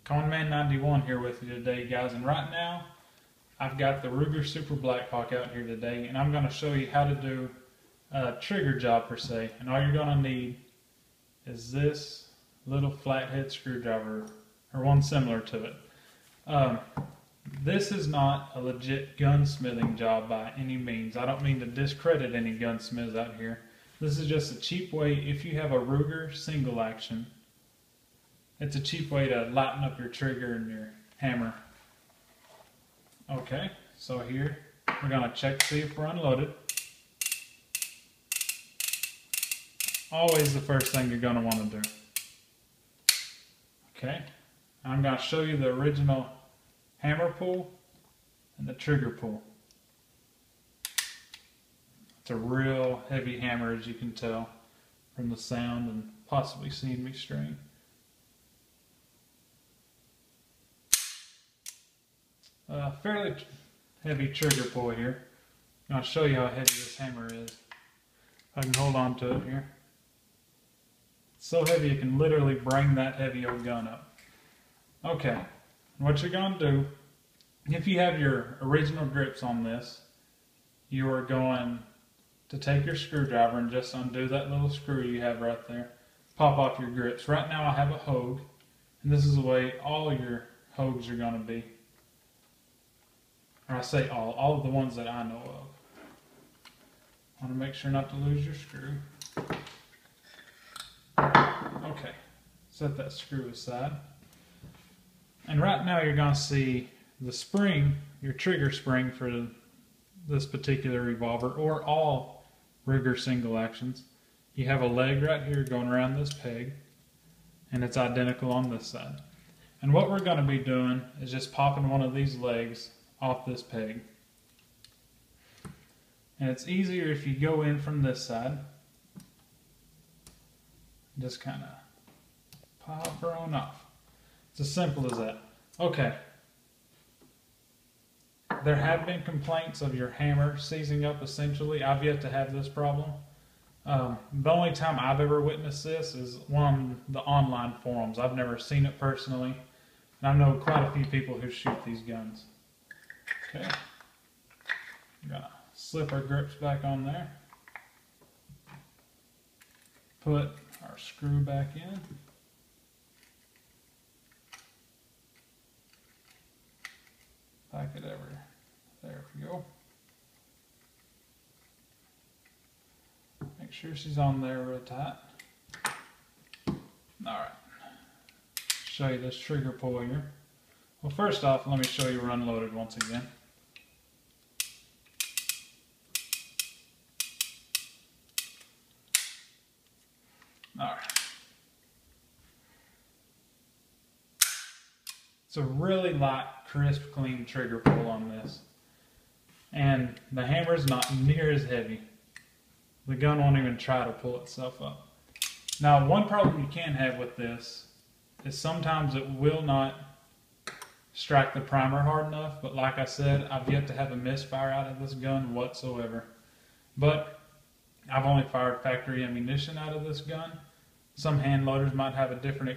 Conman 91 here with you today, guys, and right now I've got the Ruger Super Blackhawk out here today, and I'm going to show you how to do a trigger job per se. And all you're going to need is this little flathead screwdriver, or one similar to it. This is not a legit gunsmithing job by any means. I don't mean to discredit any gunsmiths out here. This is just a cheap way. If you have a Ruger single action, it's a cheap way to lighten up your trigger and your hammer. Okay, so here we're going to check to see if we're unloaded. Always the first thing you're going to want to do. Okay, I'm going to show you the original hammer pull and the trigger pull. It's a real heavy hammer, as you can tell from the sound and possibly seeing me string. Fairly heavy trigger pull here. I'll show you how heavy this hammer is. I can hold on to it here. It's so heavy it can literally bring that heavy old gun up. Okay, what you're going to do, if you have your original grips on this, you are going to take your screwdriver and just undo that little screw you have right there. Pop off your grips. Right now I have a hogue, and this is the way all your hogues are going to be. Or I say all of the ones that I know of. Want to make sure not to lose your screw. Okay, set that screw aside. And right now you're going to see the spring, your trigger spring for this particular revolver, or all Ruger single actions. You have a leg right here going around this peg, and it's identical on this side. And what we're going to be doing is just popping one of these legs off this peg. And it's easier if you go in from this side. Just kind of pop her on off. It's as simple as that. Okay. There have been complaints of your hammer seizing up essentially. I've yet to have this problem. The only time I've ever witnessed this is on the online forums. I've never seen it personally. And I know quite a few people who shoot these guns. Okay, we're going to slip our grips back on there. Put our screw back in. Back it over. There we go. Make sure she's on there real tight. Alright. Show you this trigger pull here. Well, first off, let me show you we're unloaded once again. Alright. It's a really light, crisp, clean trigger pull on this. And the hammer's not near as heavy. The gun won't even try to pull itself up. Now, one problem you can have with this is sometimes it will not strike the primer hard enough, but like I said, I've yet to have a misfire out of this gun whatsoever. But I've only fired factory ammunition out of this gun. Some hand loaders might have a different